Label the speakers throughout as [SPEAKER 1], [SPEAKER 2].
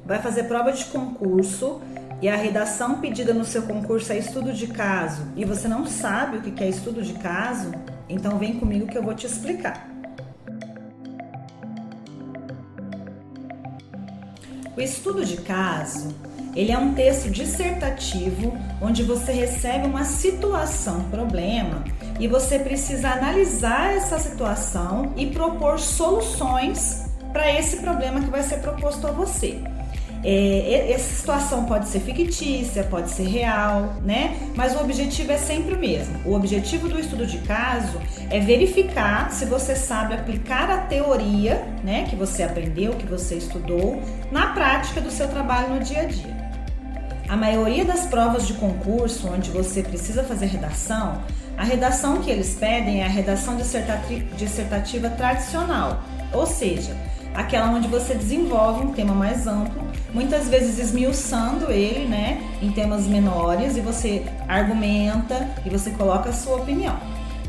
[SPEAKER 1] vai fazer prova de concurso e a redação pedida no seu concurso é estudo de caso e você não sabe o que é estudo de caso, então vem comigo que eu vou te explicar. O estudo de caso, ele é um texto dissertativo onde você recebe uma situação, problema, e você precisa analisar essa situação e propor soluções para esse problema que vai ser proposto a você. Essa situação pode ser fictícia, pode ser real, né? Mas o objetivo é sempre o mesmo. O objetivo do estudo de caso é verificar se você sabe aplicar a teoria, né, que você aprendeu, que você estudou, na prática do seu trabalho no dia a dia. A maioria das provas de concurso, onde você precisa fazer redação, a redação que eles pedem é a redação dissertativa tradicional, ou seja, aquela onde você desenvolve um tema mais amplo, muitas vezes esmiuçando ele, né, em temas menores, e você argumenta e você coloca a sua opinião.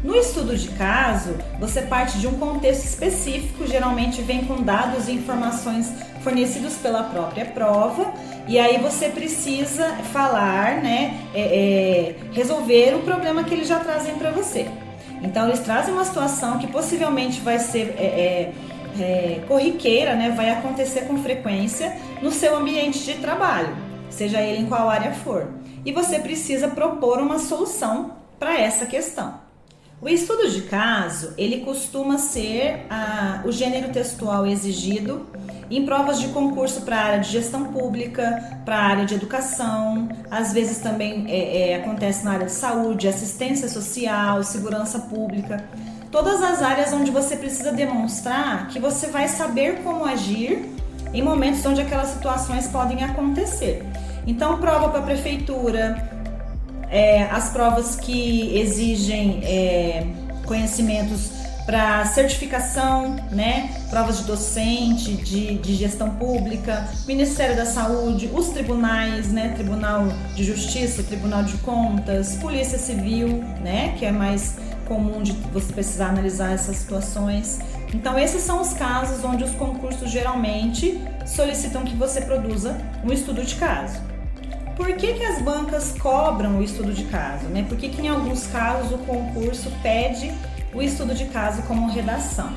[SPEAKER 1] No estudo de caso, você parte de um contexto específico, geralmente vem com dados e informações fornecidos pela própria prova, e aí você precisa falar, né, resolver o problema que eles já trazem para você. Então eles trazem uma situação que possivelmente vai ser corriqueira, né, vai acontecer com frequência no seu ambiente de trabalho, seja ele em qual área for, e você precisa propor uma solução para essa questão. O estudo de caso, ele costuma ser o gênero textual exigido em provas de concurso para a área de gestão pública, para a área de educação, às vezes também acontece na área de saúde, assistência social, segurança pública. Todas as áreas onde você precisa demonstrar que você vai saber como agir em momentos onde aquelas situações podem acontecer. Então, prova para a prefeitura, as provas que exigem conhecimentos para certificação, né? Provas de docente, de gestão pública, Ministério da Saúde, os tribunais, né? Tribunal de Justiça, Tribunal de Contas, Polícia Civil, né? Que é mais comum de você precisar analisar essas situações. Então esses são os casos onde os concursos geralmente solicitam que você produza um estudo de caso. Por que as bancas cobram o estudo de caso, né? Por que em alguns casos o concurso pede o estudo de caso como redação?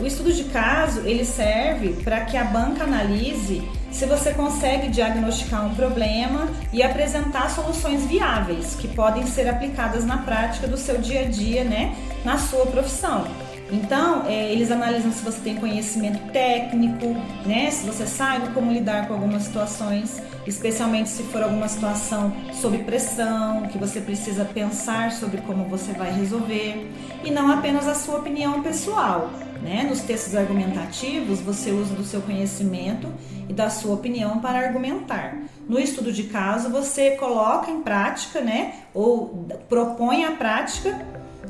[SPEAKER 1] O estudo de caso, ele serve para que a banca analise se você consegue diagnosticar um problema e apresentar soluções viáveis que podem ser aplicadas na prática do seu dia a dia, né, na sua profissão. Então, eles analisam se você tem conhecimento técnico, né, se você sabe como lidar com algumas situações, especialmente se for alguma situação sob pressão, que você precisa pensar sobre como você vai resolver, e não apenas a sua opinião pessoal, né? Nos textos argumentativos, você usa do seu conhecimento e da sua opinião para argumentar. No estudo de caso, você coloca em prática, né, ou propõe a prática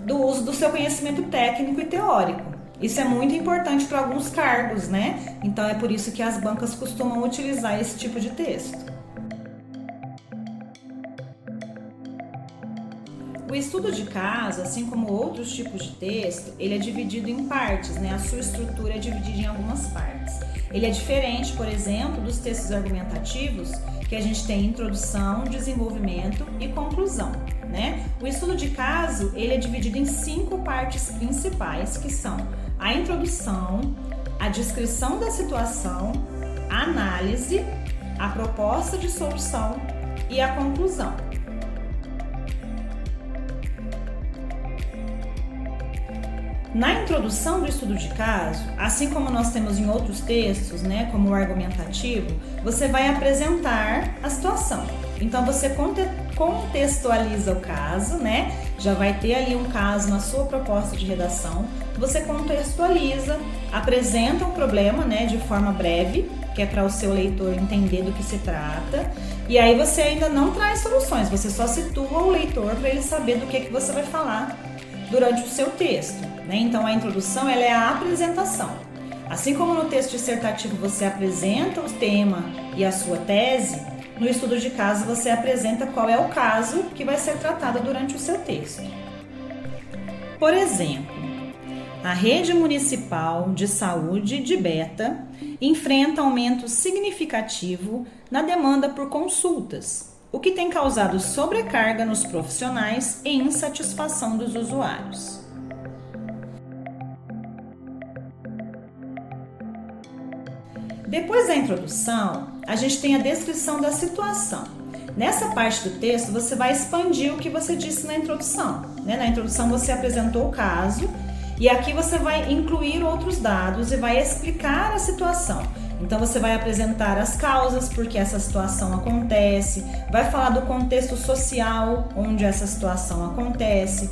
[SPEAKER 1] do uso do seu conhecimento técnico e teórico. Isso é muito importante para alguns cargos, né? Então é por isso que as bancas costumam utilizar esse tipo de texto. O estudo de caso, assim como outros tipos de texto, ele é dividido em partes, né? A sua estrutura é dividida em algumas partes. Ele é diferente, por exemplo, dos textos argumentativos, que a gente tem introdução, desenvolvimento e conclusão, né? O estudo de caso, ele é dividido em 5 partes principais, que são a introdução, a descrição da situação, a análise, a proposta de solução e a conclusão. Na introdução do estudo de caso, assim como nós temos em outros textos, né, como o argumentativo, você vai apresentar a situação. Então você contextualiza o caso, né? Já vai ter ali um caso na sua proposta de redação. Você contextualiza, apresenta um problema, né, de forma breve, que é para o seu leitor entender do que se trata. E aí você ainda não traz soluções, você só situa o leitor para ele saber do que você vai falar durante o seu texto, né? Então a introdução, ela é a apresentação. Assim como no texto dissertativo você apresenta o tema e a sua tese, no estudo de caso você apresenta qual é o caso que vai ser tratado durante o seu texto. Por exemplo, A rede municipal de saúde de Beta enfrenta aumento significativo na demanda por consultas, o que tem causado sobrecarga nos profissionais e insatisfação dos usuários. Depois da introdução, a gente tem a descrição da situação. Nessa parte do texto, você vai expandir o que você disse na introdução. Na introdução, você apresentou o caso e aqui você vai incluir outros dados e vai explicar a situação. Então, você vai apresentar as causas por que essa situação acontece, vai falar do contexto social onde essa situação acontece,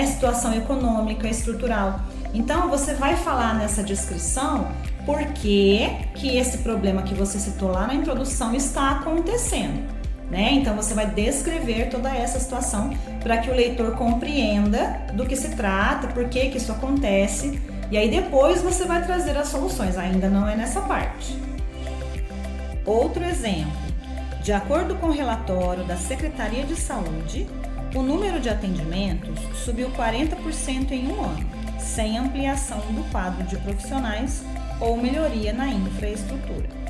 [SPEAKER 1] situação econômica, estrutural. Então, você vai falar nessa descrição por que esse problema que você citou lá na introdução está acontecendo. Então, você vai descrever toda essa situação para que o leitor compreenda do que se trata, por que isso acontece, e aí depois você vai trazer as soluções, ainda não é nessa parte. Outro exemplo, de acordo com o relatório da Secretaria de Saúde, o número de atendimentos subiu 40% em um ano, sem ampliação do quadro de profissionais ou melhoria na infraestrutura.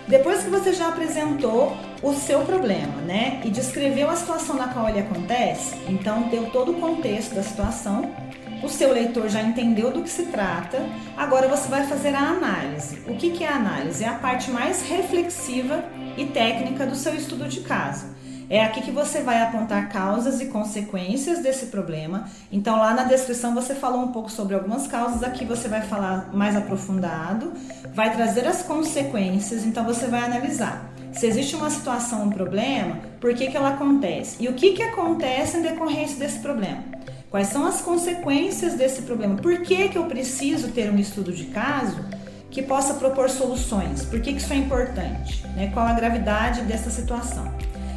[SPEAKER 1] Depois que você já apresentou o seu problema, e descreveu a situação na qual ele acontece, então deu todo o contexto da situação, o seu leitor já entendeu do que se trata, agora você vai fazer a análise. O que é a análise? É a parte mais reflexiva e técnica do seu estudo de caso. É aqui que você vai apontar causas e consequências desse problema. Então, lá na descrição você falou um pouco sobre algumas causas, aqui você vai falar mais aprofundado, vai trazer as consequências, então você vai analisar se existe uma situação, um problema, por que ela acontece e o que acontece em decorrência desse problema. Quais são as consequências desse problema? Por que eu preciso ter um estudo de caso que possa propor soluções? Por que isso é importante? Qual a gravidade dessa situação?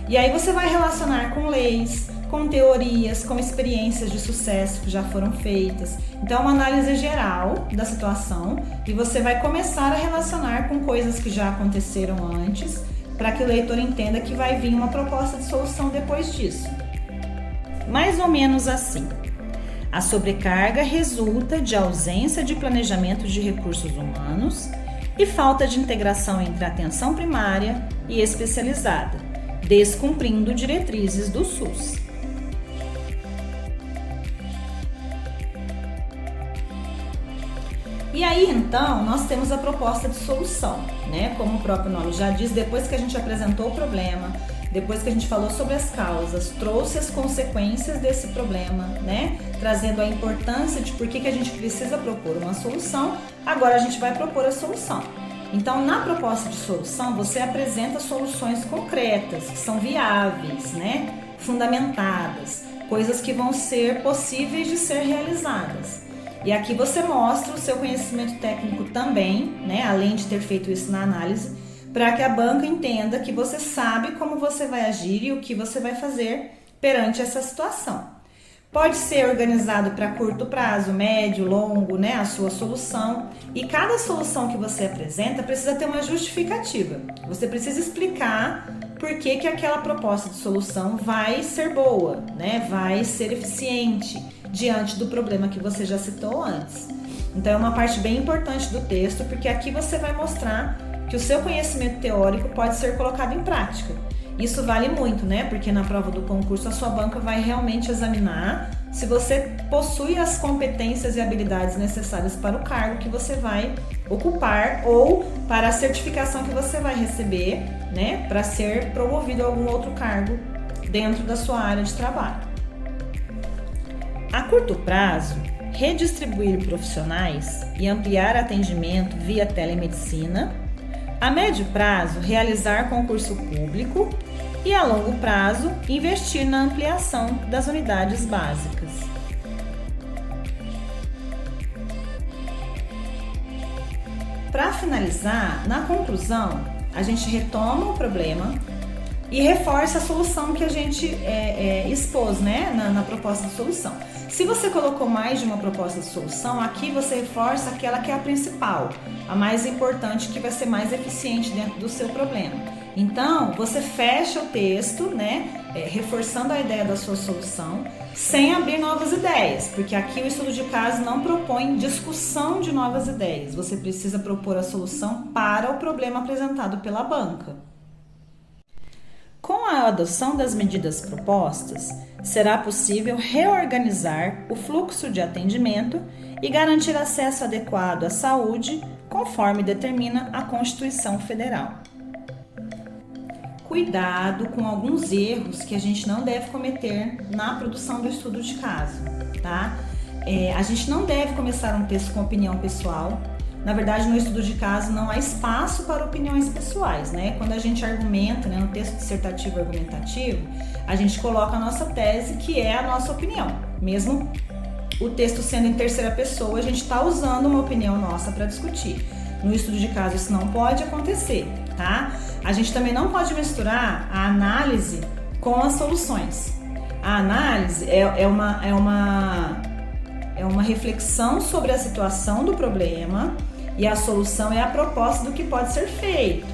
[SPEAKER 1] E aí você vai relacionar com leis, com teorias, com experiências de sucesso que já foram feitas. Então, é uma análise geral da situação e você vai começar a relacionar com coisas que já aconteceram antes, para que o leitor entenda que vai vir uma proposta de solução depois disso. Mais ou menos assim. A sobrecarga resulta de ausência de planejamento de recursos humanos e falta de integração entre a atenção primária e especializada, descumprindo diretrizes do SUS. E aí, então, nós temos a proposta de solução, Como o próprio nome já diz, depois que a gente apresentou o problema, depois que a gente falou sobre as causas, trouxe as consequências desse problema, Trazendo a importância de por que a gente precisa propor uma solução, agora a gente vai propor a solução. Então, na proposta de solução, você apresenta soluções concretas, que são viáveis, fundamentadas, coisas que vão ser possíveis de ser realizadas. E aqui você mostra o seu conhecimento técnico também, além de ter feito isso na análise, para que a banca entenda que você sabe como você vai agir e o que você vai fazer perante essa situação. Pode ser organizado para curto prazo, médio, longo, a sua solução. E cada solução que você apresenta precisa ter uma justificativa. Você precisa explicar por que aquela proposta de solução vai ser boa, vai ser eficiente diante do problema que você já citou antes. Então, é uma parte bem importante do texto, porque aqui você vai mostrar que o seu conhecimento teórico pode ser colocado em prática. Isso vale muito, Porque na prova do concurso a sua banca vai realmente examinar se você possui as competências e habilidades necessárias para o cargo que você vai ocupar ou para a certificação que você vai receber, para ser promovido a algum outro cargo dentro da sua área de trabalho. A curto prazo, redistribuir profissionais e ampliar atendimento via telemedicina. A médio prazo, realizar concurso público e a longo prazo, investir na ampliação das unidades básicas. Para finalizar, na conclusão, a gente retoma o problema e reforça a solução que a gente expôs, na proposta de solução. Se você colocou mais de uma proposta de solução, aqui você reforça aquela que é a principal, a mais importante, que vai ser mais eficiente dentro do seu problema. Então, você fecha o texto, né, reforçando a ideia da sua solução, sem abrir novas ideias, porque aqui o estudo de caso não propõe discussão de novas ideias. Você precisa propor a solução para o problema apresentado pela banca. Com a adoção das medidas propostas, será possível reorganizar o fluxo de atendimento e garantir acesso adequado à saúde, conforme determina a Constituição Federal. Cuidado com alguns erros que a gente não deve cometer na produção do estudo de caso, tá? A gente não deve começar um texto com opinião pessoal. Na verdade, no estudo de caso não há espaço para opiniões pessoais, né? Quando a gente argumenta, né, no texto dissertativo argumentativo, a gente coloca a nossa tese, que é a nossa opinião. Mesmo o texto sendo em terceira pessoa, a gente está usando uma opinião nossa para discutir. No estudo de caso isso não pode acontecer, tá? A gente também não pode misturar a análise com as soluções. A análise é uma reflexão sobre a situação do problema e a solução é a proposta do que pode ser feito.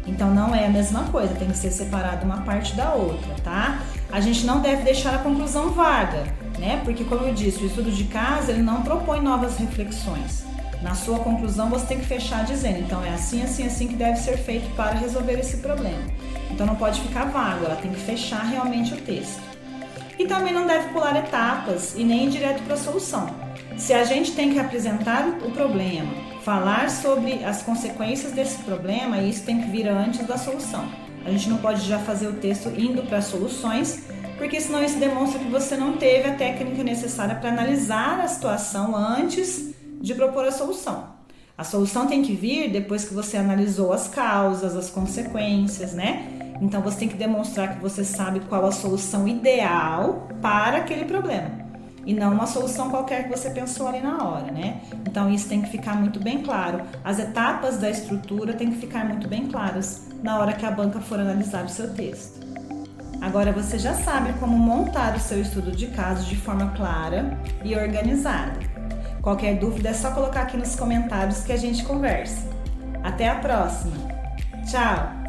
[SPEAKER 1] Então não é a mesma coisa, tem que ser separado uma parte da outra, tá? A gente não deve deixar a conclusão vaga, né? Porque, como eu disse, o estudo de caso ele não propõe novas reflexões. Na sua conclusão você tem que fechar dizendo, então é assim, assim, assim que deve ser feito para resolver esse problema. Então não pode ficar vago, ela tem que fechar realmente o texto. E também não deve pular etapas e nem ir direto para a solução. Se a gente tem que apresentar o problema, falar sobre as consequências desse problema, isso tem que vir antes da solução. A gente não pode já fazer o texto indo para as soluções, porque senão isso demonstra que você não teve a técnica necessária para analisar a situação antes de propor a solução. A solução tem que vir depois que você analisou as causas, as consequências, né? Então você tem que demonstrar que você sabe qual a solução ideal para aquele problema e não uma solução qualquer que você pensou ali na hora, né? Então isso tem que ficar muito bem claro. As etapas da estrutura têm que ficar muito bem claras na hora que a banca for analisar o seu texto. Agora você já sabe como montar o seu estudo de caso de forma clara e organizada. Qualquer dúvida é só colocar aqui nos comentários que a gente conversa. Até a próxima! Tchau!